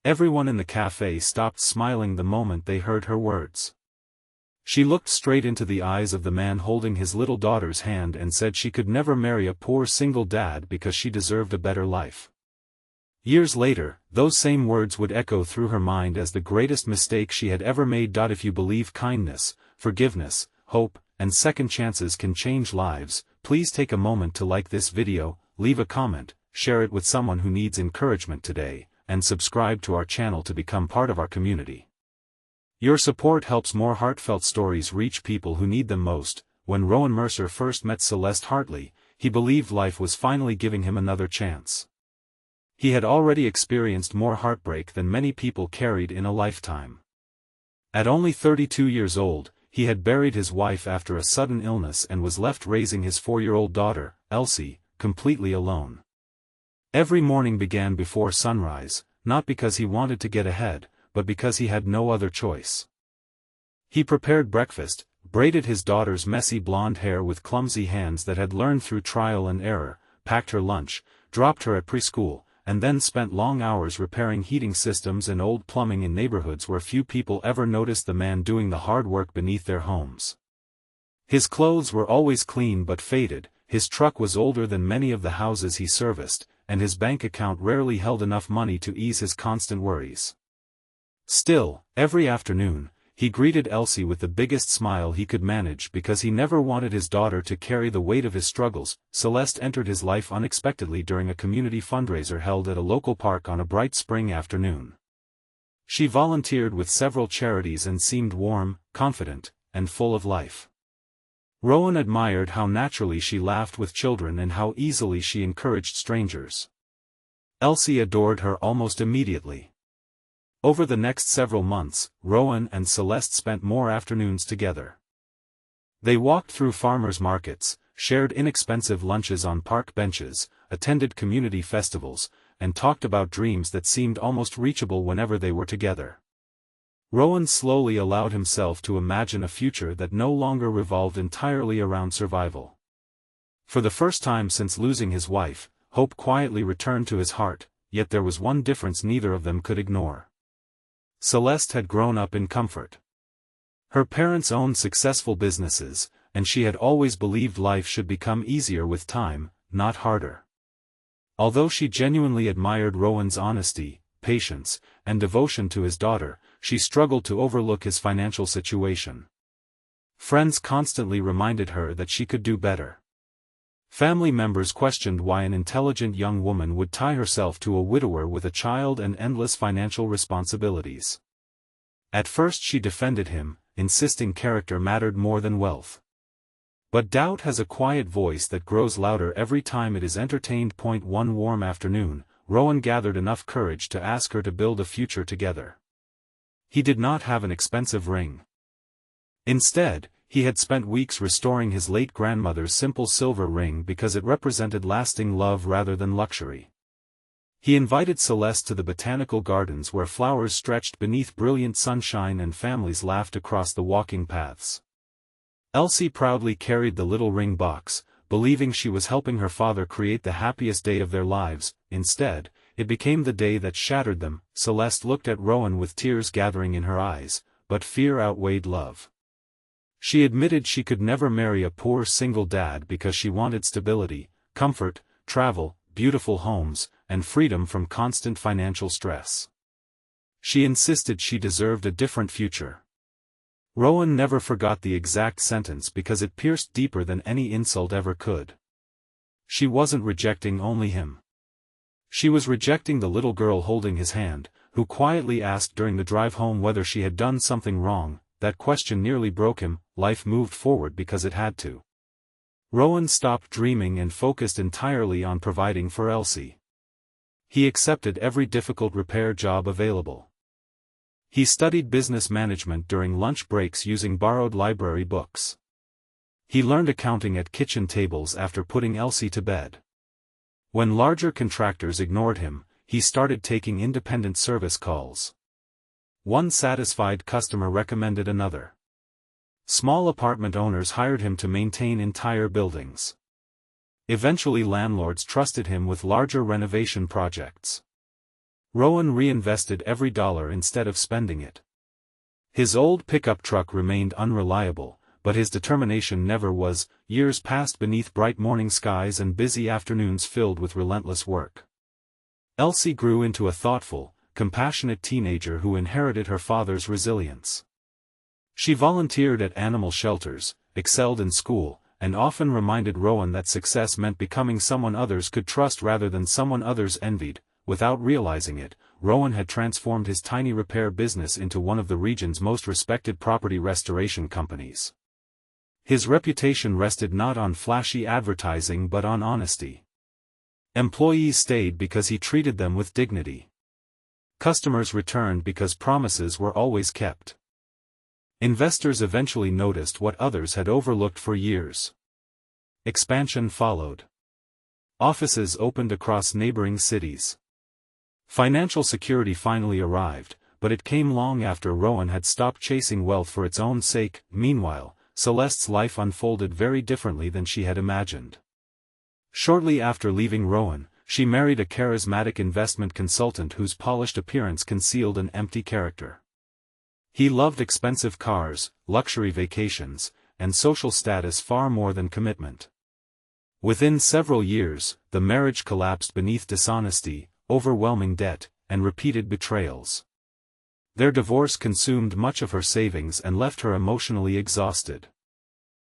Everyone in the cafe stopped smiling the moment they heard her words. She looked straight into the eyes of the man holding his little daughter's hand and said she could never marry a poor single dad because she deserved a better life. Years later, those same words would echo through her mind as the greatest mistake she had ever made. If you believe kindness, forgiveness, hope, and second chances can change lives, please take a moment to like this video, leave a comment, share it with someone who needs encouragement today, and subscribe to our channel to become part of our community. Your support helps more heartfelt stories reach people who need them most. When Rowan Mercer first met Celeste Hartley, he believed life was finally giving him another chance. He had already experienced more heartbreak than many people carried in a lifetime. At only 32 years old, he had buried his wife after a sudden illness and was left raising his 4-year-old daughter, Elsie, completely alone. Every morning began before sunrise, not because he wanted to get ahead, but because he had no other choice. He prepared breakfast, braided his daughter's messy blonde hair with clumsy hands that had learned through trial and error, packed her lunch, dropped her at preschool, and then spent long hours repairing heating systems and old plumbing in neighborhoods where few people ever noticed the man doing the hard work beneath their homes. His clothes were always clean but faded, his truck was older than many of the houses he serviced, and his bank account rarely held enough money to ease his constant worries. Still, every afternoon, he greeted Elsie with the biggest smile he could manage because he never wanted his daughter to carry the weight of his struggles. Celeste entered his life unexpectedly during a community fundraiser held at a local park on a bright spring afternoon. She volunteered with several charities and seemed warm, confident, and full of life. Rowan admired how naturally she laughed with children and how easily she encouraged strangers. Elsie adored her almost immediately. Over the next several months, Rowan and Celeste spent more afternoons together. They walked through farmers' markets, shared inexpensive lunches on park benches, attended community festivals, and talked about dreams that seemed almost reachable whenever they were together. Rowan slowly allowed himself to imagine a future that no longer revolved entirely around survival. For the first time since losing his wife, hope quietly returned to his heart, yet there was one difference neither of them could ignore. Celeste had grown up in comfort. Her parents owned successful businesses, and she had always believed life should become easier with time, not harder. Although she genuinely admired Rowan's honesty, patience, and devotion to his daughter, she struggled to overlook his financial situation. Friends constantly reminded her that she could do better. Family members questioned why an intelligent young woman would tie herself to a widower with a child and endless financial responsibilities. At first she defended him, insisting character mattered more than wealth. But doubt has a quiet voice that grows louder every time it is entertained. One warm afternoon, Rowan gathered enough courage to ask her to build a future together. He did not have an expensive ring. Instead, he had spent weeks restoring his late grandmother's simple silver ring because it represented lasting love rather than luxury. He invited Celeste to the botanical gardens where flowers stretched beneath brilliant sunshine and families laughed across the walking paths. Elsie proudly carried the little ring box, believing she was helping her father create the happiest day of their lives. Instead, it became the day that shattered them. Celeste looked at Rowan with tears gathering in her eyes, but fear outweighed love. She admitted she could never marry a poor single dad because she wanted stability, comfort, travel, beautiful homes, and freedom from constant financial stress. She insisted she deserved a different future. Rowan never forgot the exact sentence because it pierced deeper than any insult ever could. She wasn't rejecting only him. She was rejecting the little girl holding his hand, who quietly asked during the drive home whether she had done something wrong. That question nearly broke him. Life moved forward because it had to. Rowan stopped dreaming and focused entirely on providing for Elsie. He accepted every difficult repair job available. He studied business management during lunch breaks using borrowed library books. He learned accounting at kitchen tables after putting Elsie to bed. When larger contractors ignored him, he started taking independent service calls. One satisfied customer recommended another. Small apartment owners hired him to maintain entire buildings. Eventually landlords trusted him with larger renovation projects. Rowan reinvested every dollar instead of spending it. His old pickup truck remained unreliable, but his determination never was. Years passed beneath bright morning skies and busy afternoons filled with relentless work. Elsie grew into a thoughtful, compassionate teenager who inherited her father's resilience. She volunteered at animal shelters, excelled in school, and often reminded Rowan that success meant becoming someone others could trust rather than someone others envied. Without realizing it, Rowan had transformed his tiny repair business into one of the region's most respected property restoration companies. His reputation rested not on flashy advertising but on honesty. Employees stayed because he treated them with dignity. Customers returned because promises were always kept. Investors eventually noticed what others had overlooked for years. Expansion followed. Offices opened across neighboring cities. Financial security finally arrived, but it came long after Rowan had stopped chasing wealth for its own sake. Meanwhile, Celeste's life unfolded very differently than she had imagined. Shortly after leaving Rowan, she married a charismatic investment consultant whose polished appearance concealed an empty character. He loved expensive cars, luxury vacations, and social status far more than commitment. Within several years, the marriage collapsed beneath dishonesty, overwhelming debt, and repeated betrayals. Their divorce consumed much of her savings and left her emotionally exhausted.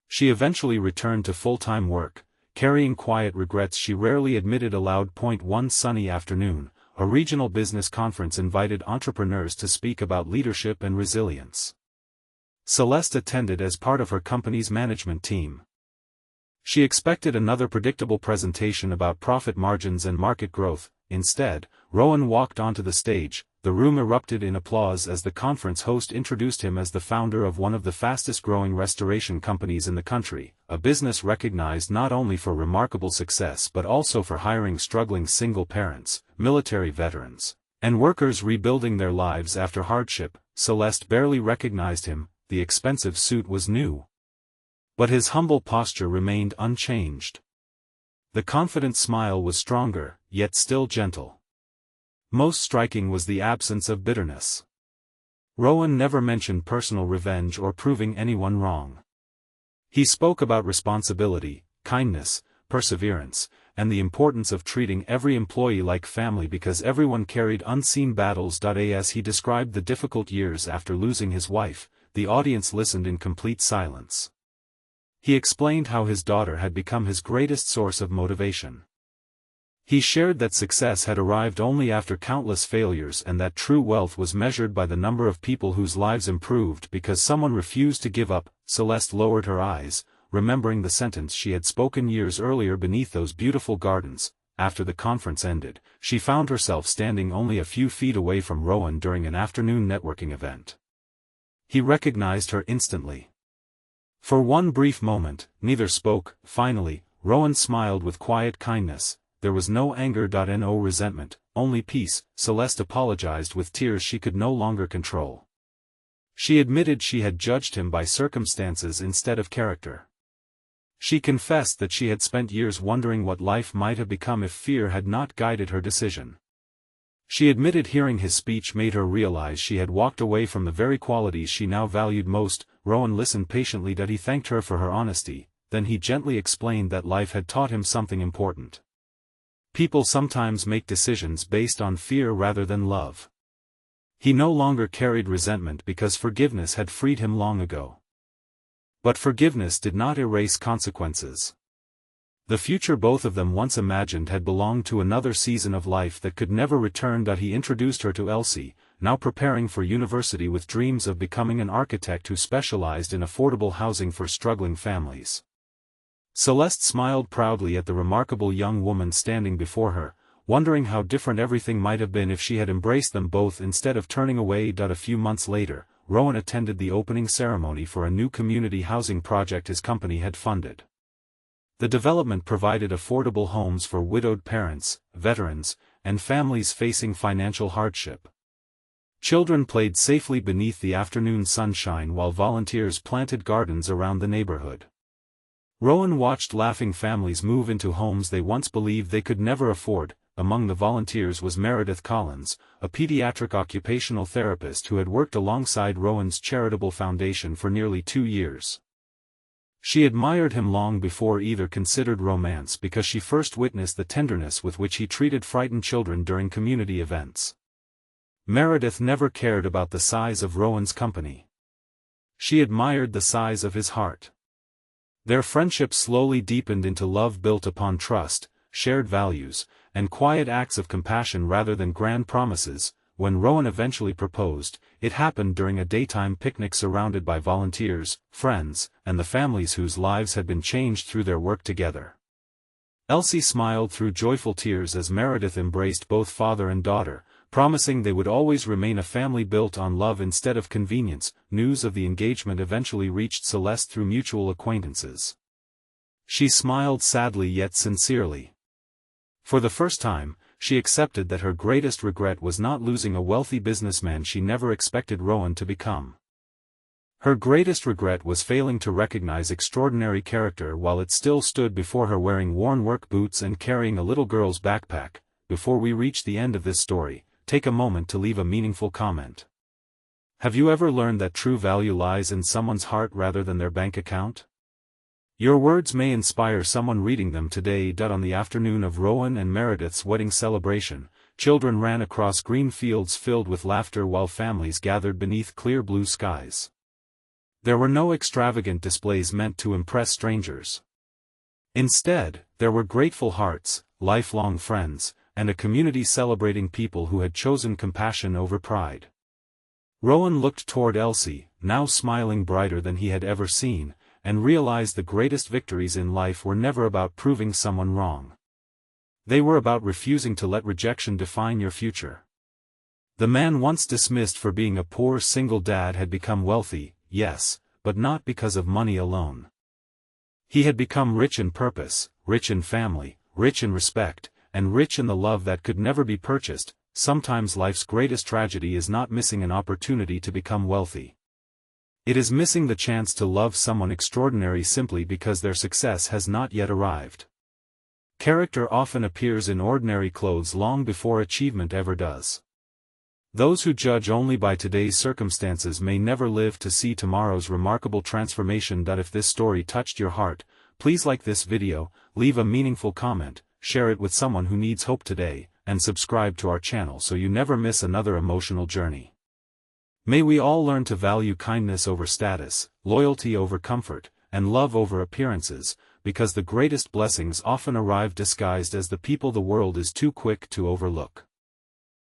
She eventually returned to full-time work, carrying quiet regrets she rarely admitted aloud. One sunny afternoon, a regional business conference invited entrepreneurs to speak about leadership and resilience. Celeste attended as part of her company's management team. She expected another predictable presentation about profit margins and market growth. Instead, Rowan walked onto the stage. The room erupted in applause as the conference host introduced him as the founder of one of the fastest-growing restoration companies in the country, a business recognized not only for remarkable success but also for hiring struggling single parents, military veterans, and workers rebuilding their lives after hardship. Celeste barely recognized him. The expensive suit was new. But his humble posture remained unchanged. The confident smile was stronger, yet still gentle. Most striking was the absence of bitterness. Rowan never mentioned personal revenge or proving anyone wrong. He spoke about responsibility, kindness, perseverance, and the importance of treating every employee like family because everyone carried unseen battles. As he described the difficult years after losing his wife, the audience listened in complete silence. He explained how his daughter had become his greatest source of motivation. He shared that success had arrived only after countless failures and that true wealth was measured by the number of people whose lives improved because someone refused to give up. Celeste lowered her eyes, remembering the sentence she had spoken years earlier beneath those beautiful gardens. After the conference ended, she found herself standing only a few feet away from Rowan during an afternoon networking event. He recognized her instantly. For one brief moment, neither spoke. Finally, Rowan smiled with quiet kindness. There was no anger. No resentment, only peace. Celeste apologized with tears she could no longer control. She admitted she had judged him by circumstances instead of character. She confessed that she had spent years wondering what life might have become if fear had not guided her decision. She admitted hearing his speech made her realize she had walked away from the very qualities she now valued most. Rowan listened patiently. He thanked her for her honesty, then he gently explained that life had taught him something important. People sometimes make decisions based on fear rather than love. He no longer carried resentment because forgiveness had freed him long ago. But forgiveness did not erase consequences. The future both of them once imagined had belonged to another season of life that could never return. He introduced her to Elsie, now preparing for university with dreams of becoming an architect who specialized in affordable housing for struggling families. Celeste smiled proudly at the remarkable young woman standing before her, wondering how different everything might have been if she had embraced them both instead of turning away. A few months later, Rowan attended the opening ceremony for a new community housing project his company had funded. The development provided affordable homes for widowed parents, veterans, and families facing financial hardship. Children played safely beneath the afternoon sunshine while volunteers planted gardens around the neighborhood. Rowan watched laughing families move into homes they once believed they could never afford. Among the volunteers was Meredith Collins, a pediatric occupational therapist who had worked alongside Rowan's charitable foundation for nearly 2 years. She admired him long before either considered romance because she first witnessed the tenderness with which he treated frightened children during community events. Meredith never cared about the size of Rowan's company. She admired the size of his heart. Their friendship slowly deepened into love built upon trust, shared values, and quiet acts of compassion rather than grand promises. When Rowan eventually proposed, it happened during a daytime picnic surrounded by volunteers, friends, and the families whose lives had been changed through their work together. Elsie smiled through joyful tears as Meredith embraced both father and daughter, promising they would always remain a family built on love instead of convenience. News of the engagement eventually reached Celeste through mutual acquaintances. She smiled sadly yet sincerely. For the first time, she accepted that her greatest regret was not losing a wealthy businessman she never expected Rowan to become. Her greatest regret was failing to recognize extraordinary character while it still stood before her wearing worn work boots and carrying a little girl's backpack. Before we reach the end of this story, take a moment to leave a meaningful comment. Have you ever learned that true value lies in someone's heart rather than their bank account? Your words may inspire someone reading them today. On the afternoon of Rowan and Meredith's wedding celebration, children ran across green fields filled with laughter while families gathered beneath clear blue skies. There were no extravagant displays meant to impress strangers. Instead, there were grateful hearts, lifelong friends, and a community celebrating people who had chosen compassion over pride. Rowan looked toward Elsie, now smiling brighter than he had ever seen, and realized the greatest victories in life were never about proving someone wrong. They were about refusing to let rejection define your future. The man once dismissed for being a poor single dad had become wealthy, yes, but not because of money alone. He had become rich in purpose, rich in family, rich in respect, and rich in the love that could never be purchased. Sometimes life's greatest tragedy is not missing an opportunity to become wealthy. It is missing the chance to love someone extraordinary simply because their success has not yet arrived. Character often appears in ordinary clothes long before achievement ever does. Those who judge only by today's circumstances may never live to see tomorrow's remarkable transformation. If this story touched your heart, please like this video, leave a meaningful comment, share it with someone who needs hope today, and subscribe to our channel so you never miss another emotional journey. May we all learn to value kindness over status, loyalty over comfort, and love over appearances, because the greatest blessings often arrive disguised as the people the world is too quick to overlook.